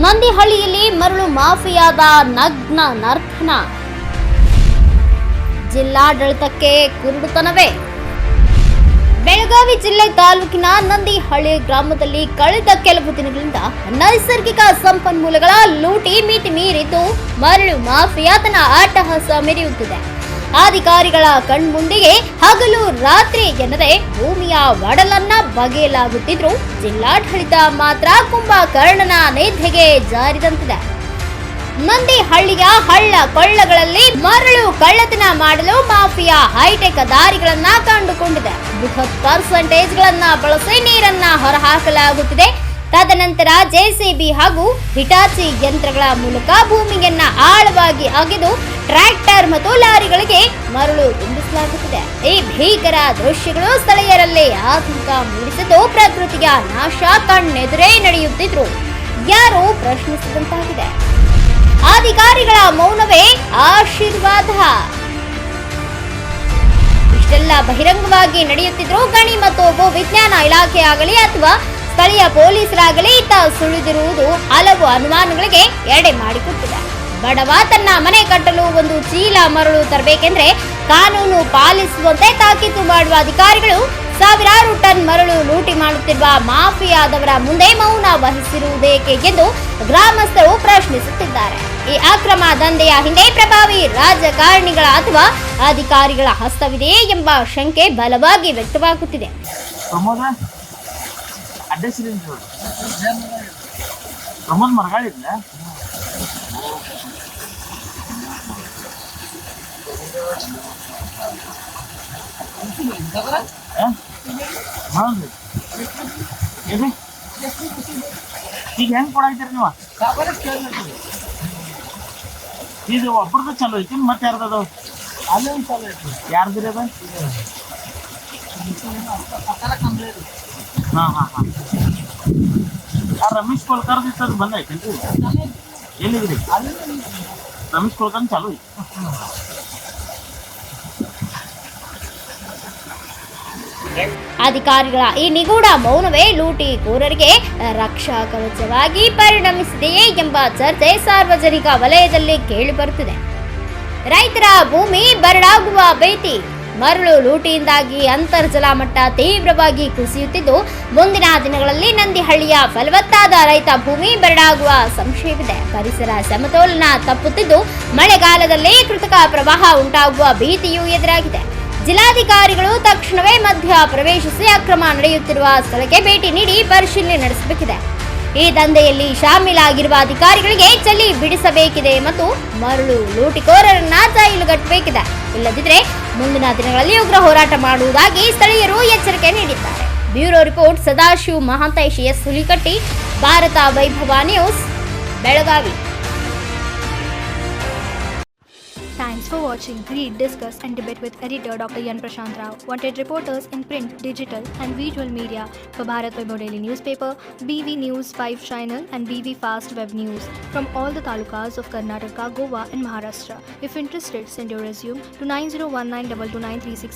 ನಂದಿಹಳ್ಳಿಯಲ್ಲಿ ಮರಳು ಮಾಫಿಯಾದ ನಗ್ನ ನರ್ತನ. ಜಿಲ್ಲಾಡಳಿತಕ್ಕೆ ಕುರುಡುತನವೇ. ಬೆಳಗಾವಿ ಜಿಲ್ಲೆ ತಾಲೂಕಿನ ನಂದಿಹಳ್ಳಿ ಗ್ರಾಮದಲ್ಲಿ ಕಳೆದ ಕೆಲವು ದಿನಗಳಿಂದ ನೈಸರ್ಗಿಕ ಸಂಪನ್ಮೂಲಗಳ ಲೂಟಿ ಮಿತಿ ಮೀರಿದ್ದು ಮರಳು ಮಾಫಿಯಾತನ ಅಟ್ಟಹಾಸ ಮೆರೆಯುತ್ತಿದೆ. ಅಧಿಕಾರಿಗಳ ಕಣ್ಮುಂದೆಯೇ ಹಗಲು ರಾತ್ರಿ ಎನ್ನದೆ ಭೂಮಿಯ ಒಡಲನ್ನ ಬಗೆಯಲಾಗುತ್ತಿದ್ರು ಜಿಲ್ಲಾಡಳಿತ ಮಾತ್ರ ಕುಂಭಕರ್ಣನ ನಿದ್ದೆಗೆ ಜಾರಿದಂತಿದೆ. ನಂದಿಹಳ್ಳಿಯ ಹಳ್ಳ ಕೊಳ್ಳಗಳಲ್ಲಿ ಮರಳು ಕಳ್ಳತನ ಮಾಡಲು ಮಾಫಿಯಾ ಹೈಟೆಕ್ ದಾರಿಗಳನ್ನ ಕಂಡುಕೊಂಡಿದೆ. ಬೃಹತ್ ಪರ್ಸೆಂಟೇಜ್ಗಳನ್ನ ಬಳಸಿ ನೀರನ್ನ ಹೊರಹಾಕಲಾಗುತ್ತಿದೆ. ತದನಂತರ ಜೆಸಿಬಿ ಹಾಗೂ ಹಿಟಾಚಿ ಯಂತ್ರಗಳ ಮೂಲಕ ಭೂಮಿಯನ್ನ ಆಳವಾಗಿ ಅಗೆದು ಟ್ರ್ಯಾಕ್ಟರ್ ಮತ್ತು ಲಾರಿಗಳಿಗೆ ಮರಳು ತುಂಬಿಸಲಾಗುತ್ತಿದೆ. ಈ ಭೀಕರ ದೃಶ್ಯಗಳು ಸ್ಥಳೀಯರಲ್ಲಿ ಆತಂಕ ಮೂಡಿಸಿದ್ದು ಪ್ರಕೃತಿಯ ನಾಶ ಕಣ್ಣೆದುರೇ ನಡೆಯುತ್ತಿದ್ರು ಯಾರು ಪ್ರಶ್ನಿಸಿದಂತಾಗಿದೆ. ಅಧಿಕಾರಿಗಳ ಮೌನವೇ ಆಶೀರ್ವಾದ. ಇಷ್ಟೆಲ್ಲ ಬಹಿರಂಗವಾಗಿ ನಡೆಯುತ್ತಿದ್ರು ಗಣಿ ಮತ್ತು ಭೂ ವಿಜ್ಞಾನ ಇಲಾಖೆ ಆಗಲಿ ಅಥವಾ ಸ್ಥಳೀಯ ಪೊಲೀಸರಾಗಲಿ ಇತ್ತ ಸುಳಿದಿರುವುದು ಹಲವು ಅನುಮಾನಗಳಿಗೆ ಎಡೆ ಮಾಡಿಕೊಟ್ಟಿದೆ. ಬಡವ ತನ್ನ ಮನೆ ಕಟ್ಟಲು ಒಂದು ಚೀಲ ಮರಳು ತರಬೇಕೆಂದ್ರೆ ಕಾನೂನು ಪಾಲಿಸುವಂತೆ ತಾಕೀತು ಮಾಡುವ ಅಧಿಕಾರಿಗಳು ಸಾವಿರಾರು ಟನ್ ಮರಳು ಲೂಟಿ ಮಾಡುತ್ತಿರುವ ಮಾಫಿಯಾದವರ ಮುಂದೆ ಮೌನ ವಹಿಸಿರುವುದೇಕೆ ಎಂದು ಗ್ರಾಮಸ್ಥರು ಪ್ರಶ್ನಿಸುತ್ತಿದ್ದಾರೆ. ಈ ಅಕ್ರಮ ದಂಧೆಯ ಹಿಂದೆ ಪ್ರಭಾವಿ ರಾಜಕಾರಣಿಗಳ ಅಥವಾ ಅಧಿಕಾರಿಗಳ ಹಸ್ತವಿದೆಯೇ ಎಂಬ ಶಂಕೆ ಬಲವಾಗಿ ವ್ಯಕ್ತವಾಗುತ್ತಿದೆ. ಈಗ ಹೆಂಗ್ ಕೊಡಾಯ್ತೀರಿ ನೀವು? ಇದು ಒಬ್ಬರದ್ದು ಚಲೋ ಐತಿ ಮತ್ತೆ ಯಾರ್ದದ? ಅಲ್ಲೊಂದು ಚಲೋ ಐತಿ. ಯಾರ್ದ್ರಿ ಅದ? ರಮೇಶ್ ಕೋಲ್ಕರ್ದು ಇತ್ತದು ಬಂದೈತೇನ್ರಿ? ಎಲ್ಲಿದ್ರಿ? ರಮೇಶ್ ಕೋಲ್ಕರ್ ಚಾಲೂ ಐತಿ. ಅಧಿಕಾರಿಗಳ ಈ ನಿಗೂಢ ಮೌನವೇ ಲೂಟಿಕೋರರಿಗೆ ರಕ್ಷಾ ಕವಚವಾಗಿ ಪರಿಣಮಿಸಿದೆಯೇ ಎಂಬ ಚರ್ಚೆ ಸಾರ್ವಜನಿಕ ವಲಯದಲ್ಲಿ ಕೇಳಿಬರುತ್ತಿದೆ. ರೈತರ ಭೂಮಿ ಬರಡಾಗುವ ಭೀತಿ. ಮರಳು ಲೂಟಿಯಿಂದಾಗಿ ಅಂತರ್ಜಲ ಮಟ್ಟ ತೀವ್ರವಾಗಿ ಕುಸಿಯುತ್ತಿದ್ದು ಮುಂದಿನ ದಿನಗಳಲ್ಲಿ ನಂದಿಹಳ್ಳಿಯ ಫಲವತ್ತಾದ ರೈತ ಭೂಮಿ ಬರಡಾಗುವ ಸಂಶಯವಿದೆ. ಪರಿಸರ ಸಮತೋಲನ ತಪ್ಪುತ್ತಿದ್ದು ಮಳೆಗಾಲದಲ್ಲಿ ಕೃತಕ ಪ್ರವಾಹ ಉಂಟಾಗುವ ಭೀತಿಯೂ ಎದುರಾಗಿದೆ. ಜಿಲ್ಲಾಧಿಕಾರಿಗಳು ತಕ್ಷಣವೇ ಮಧ್ಯ ಪ್ರವೇಶಿಸಿ ಅಕ್ರಮ ನಡೆಯುತ್ತಿರುವ ಸ್ಥಳಕ್ಕೆ ಭೇಟಿ ನೀಡಿ ಪರಿಶೀಲನೆ ನಡೆಸಬೇಕಿದೆ. ಈ ದಂಧೆಯಲ್ಲಿ ಶಾಮೀಲಾಗಿರುವ ಅಧಿಕಾರಿಗಳಿಗೆ ಚಳಿ ಬಿಡಿಸಬೇಕಿದೆ ಮತ್ತು ಮರಳು ಲೂಟಿಕೋರರನ್ನ ಜೈಲುಗಟ್ಟಬೇಕಿದೆ. ಇಲ್ಲದಿದ್ದರೆ ಮುಂದಿನ ದಿನಗಳಲ್ಲಿ ಉಗ್ರ ಹೋರಾಟ ಮಾಡುವುದಾಗಿ ಸ್ಥಳೀಯರು ಎಚ್ಚರಿಕೆ ನೀಡಿದ್ದಾರೆ. Bureau report Sadashiv Mahantesh S Hulikatti, Bharat Vaibhav news, Belagavi. Thanks for watching. Read, discuss and debate with editor Dr. Yan Prashant Rao. Wanted reporters in print, digital and visual media for Bharat Vaibhav Daily Newspaper, BV News 5 Channel and BV Fast Web News from all the talukas of Karnataka, Goa and Maharashtra. If interested, send your resume to 9019229369.